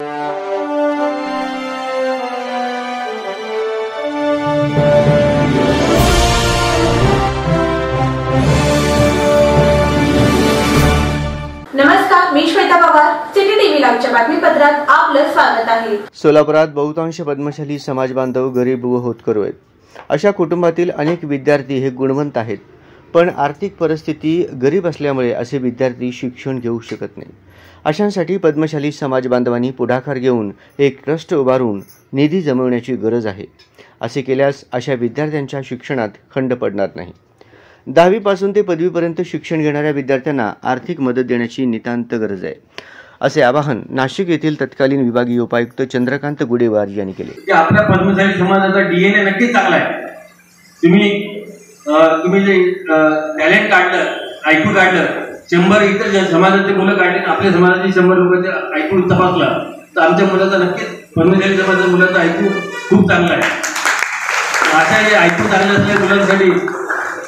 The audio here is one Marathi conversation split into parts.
नमस्कार, मी श्वेता पवार, सिटी टीव्ही लाईव्हच्या बातमीपत्रात आपलं स्वागत आहे। सोलापुरात बहुतांश पद्मशाली समाज बांधव गरीब व होतकरू आहेत। अशा कुटुंबातील अनेक विद्यार्थी हे गुणवंत आहेत, पण आर्थिक परिस्थिती गरीब असल्यामुळे असे विद्यार्थी शिक्षण घेऊ शकत नाही। अशांसाठी पद्मशाली समाज बांधवांनी पुढाकार घेऊन एक ट्रस्ट उभारून निधी जमवण्याची गरज आहे। असे केल्यास अशा विद्यार्थ्यांच्या शिक्षणात खंड पडणार नाही। 10वी पासून ते पदवीपर्यंत शिक्षण घेणाऱ्या विद्यार्थ्यांना आर्थिक मदत देण्याची नितांत गरज आहे, असे आवाहन नाशिक येथील तत्कालीन विभागीय उपायुक्त चंद्रकांत गुडेवार यांनी केले। आपल्या पद्मशाली समाजाचा डीएनए नक्कीच चांगला आहे। तुम्ही जे टॅलेंट काढलं, आयक्यू काढलं, 100 इतर समाजाचे मुलं काढले, आपल्या समाजाची 100 लोकांचे आयक्यू तपासला, तर आमच्या मुलाचा नक्कीच पद्मशाली समाजाच्या मुलाचा आयक्यू खूप चांगला आहे। अशा जे आयक्यू चांगले असलेल्या मुलांसाठी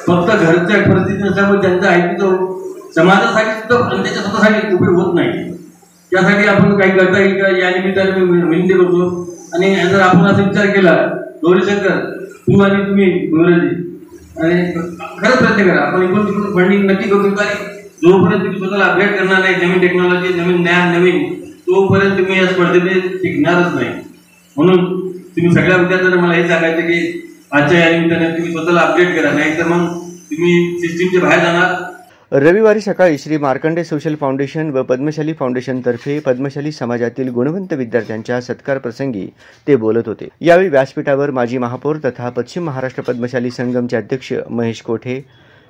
फक्त घरच्या परिस्थिती नसल्यामुळे त्यांचा आयक्यू समाजासाठी सुद्धा आणि त्याच्या स्वतःसाठी उपयोग होत नाही। त्यासाठी आपण काही करता येईल का या निमित्ताने मी विनंती करतो। आणि जर आपण असा विचार केला, गौरीशंकर तू आणि तुम्ही गुरुजी आणि खरंच प्रयत्न करा, आपण इकडून फंडिंग नक्की करू शकतो। जोपर्यंत तुम्ही स्वतःला अपडेट करणार नाही, नवीन टेक्नॉलॉजी, नवीन ज्ञान, नवीन, तोपर्यंत तुम्ही या स्पर्धेने शिकणारच नाही। म्हणून तुम्ही सगळ्या विद्यार्थ्यांना मला हे सांगायचं की आजच्या या निमित्ताने तुम्ही स्वतःला अपडेट करा, नाहीतर मग तुम्ही सिस्टीमच्या बाहेर जाणार। रविवारी सकाळी श्री मार्कंडे सोशल फाउंडेशन व पद्मशाली फाउंडेशन तर्फे पद्मशाली समाजातील गुणवंत विद्यार्थ्यांच्या सत्कार प्रसंगी ते बोलत होते। यावेळी व्यासपीठावर माजी महापौर तथा पश्चिम महाराष्ट्र पद्मशाली संगमचे अध्यक्ष महेश कोठे,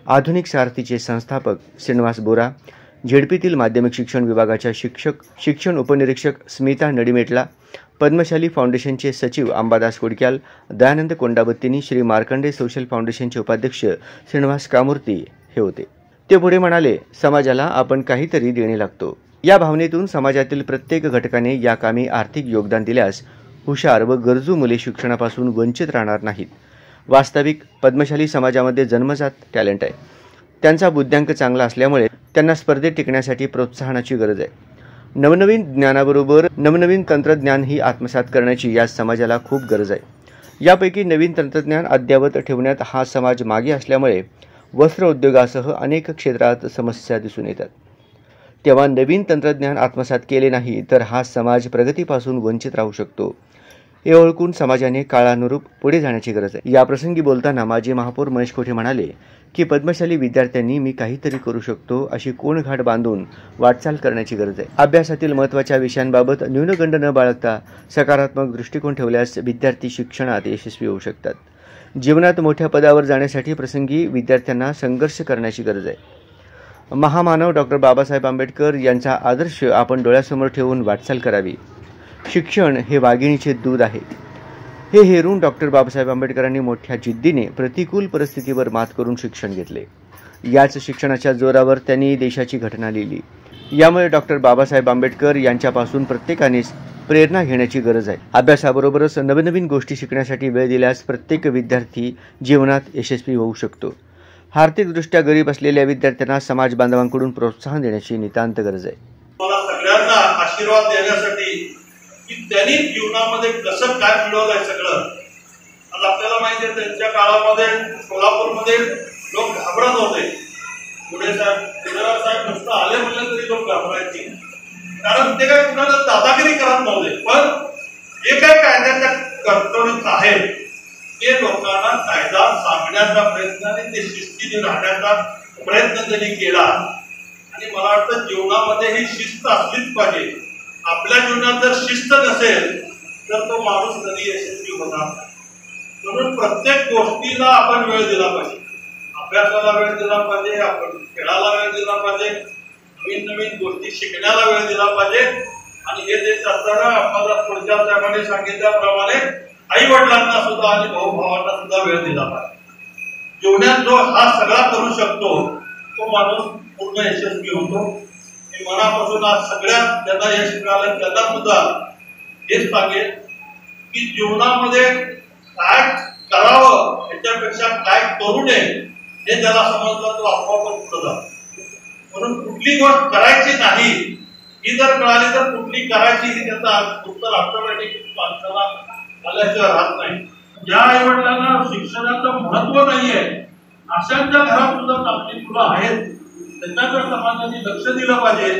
आधुनिक सारथीचे संस्थापक श्रीनिवास बोरा, झेडपीतील माध्यमिक शिक्षण विभागाच्या शिक्षण उपनिरीक्षक स्मिता नडीमेटला, पद्मशाली फाउंडेशनचे सचिव अंबादास कुडक्याल, दयानंद कोंडाबत्तीनी, श्री मार्कंडे सोशल फाउंडेशनचे उपाध्यक्ष श्रीनिवास कामूर्ती हे होते। ते पुढे म्हणाले, समाजाला आपण काहीतरी देणे लागतो। या भावनेतून समाजातील प्रत्येक घटकाने या कामी आर्थिक योगदान दिल्यास हुशार व गरजू मुले शिक्षणापासून वंचित राहणार नाहीत। वास्तविक पद्मशाली समाजामध्ये जन्मजात टॅलेंट आहे। त्यांचा बुद्ध्यांक चांगला असल्यामुळे त्यांना स्पर्धेत टिकण्यासाठी प्रोत्साहनाची गरज आहे। नवनवीन ज्ञानाबरोबर नवनवीन तंत्रज्ञानही आत्मसात करण्याची या समाजाला खूप गरज आहे। यापैकी नवीन तंत्रज्ञान अद्ययावत ठेवण्यात हा समाज मागे असल्यामुळे वस्त्र उद्योगासह अनेक क्षेत्रात समस्या दिसून येतात। तेव्हा नवीन तंत्रज्ञान आत्मसात केले नाही तर हा समाज प्रगतीपासून वंचित राहू शकतो। हे ओळखून समाजाने काळानुरूप पुढे जाण्याची गरज आहे। या प्रसंगी बोलताना माजी महापौर महेश कोठे म्हणाले की पद्मशाली विद्यार्थ्यांनी मी काहीतरी करू शकतो अशी कोणघाट बांधून वाटचाल करण्याची गरज आहे। अभ्यासातील महत्त्वाच्या विषयांबाबत न्यूनगंड न बाळगता सकारात्मक दृष्टिकोन ठेवल्यास विद्यार्थी शिक्षणात यशस्वी होऊ शकतात। जीवनात मोठ्या पदावर जाण्यासाठी प्रसंगी विद्यार्थ्यांना संघर्ष करण्याची गरज आहे। महामानव डॉक्टर बाबासाहेब आंबेडकर यांचा आदर्श आपण डोळ्यासमोर ठेवून वाटचाल करावी। शिक्षण हे वाघिणीचे दूध आहे, हे हेरून डॉक्टर बाबासाहेब आंबेडकरांनी मोठ्या जिद्दीने प्रतिकूल परिस्थितीवर मात करून शिक्षण घेतले। याच शिक्षणाच्या जोरावर त्यांनी देशाची घटना लिहिली। यामुळे डॉक्टर बाबासाहेब आंबेडकर यांच्यापासून प्रत्येकानेच प्रेरणा घेण्याची गरज आहे। अभ्यासाबरोबरच नवनवीन गोष्टी शिकण्यासाठी वेळ दिल्यास प्रत्येक विद्यार्थी जीवनात यशस्वी होऊ शकतो। आर्थिकदृष्ट्या गरीब असलेल्या विद्यार्थ्यांना समाज बांधवांकडून प्रोत्साहन देण्याची नितांत गरज आहे। मला सगळ्यांना आशीर्वाद देण्यासाठी की त्यांनी जीवनामध्ये कसं काय मिळवलंय सगळं। आता आपल्याला माहिती आहे त्यांच्या काळामध्ये सोलापूरमध्ये लोक घाबरत होते। पुढे साहेब नुसतं आले म्हणलं तरी लोक घाबरायचे, कारण ते काय कुणाला दादागिरी करत नव्हते, पण जे काय कायद्याच्या कर्तव्य आहे ते लोकांना कायदा सांगण्याचा प्रयत्न आणि ते शिस्तीने राहण्याचा प्रयत्न त्यांनी केला। आणि मला वाटतं जीवनामध्ये ही शिस्त असलीच पाहिजे। आपल्या जीवनात जर शिस्त नसेल तर तो माणूस कधी यशस्वी होणार नाही। म्हणून प्रत्येक गोष्टीला आपण वेळ दिला पाहिजे, अभ्यासाला वेळ दिला पाहिजे, आपण खेळाला वेळ दिला पाहिजे, नवीन नवीन गोष्टी शिकण्याला वेळ दिला पाहिजे। आणि हे देत असताना आपल्याला पुढच्या साहेबांनी सांगितल्याप्रमाणे आई वडिलांना सुद्धा आणि भाऊ भावांना सुद्धा वेळ दिला पाहिजे। जीवनात जो हा सगळा करू शकतो तो माणूस पूर्ण यशस्वी होतो। मी मनापासून आज सगळ्या ज्यांना यश मिळालं त्यांना सुद्धा हेच सांगेन की जीवनामध्ये काय करावं याच्यापेक्षा काय करू नये हे ज्याला समजलं तो आपोआपच पुढे जातो। म्हणून कुठली गोष्ट करायची नाही ही जर कळाली तर कुठली करायची ही त्याचा उत्तर ऑटोमॅटिक माणसाला आल्याशिवाय राहत नाही. ज्या आईवडिलांना शिक्षणाचं महत्व नाहीये अशांच्या घरात सुद्धा आपली मुलं आहेत, त्याच्याकडे समाजाने लक्ष दिलं पाहिजे.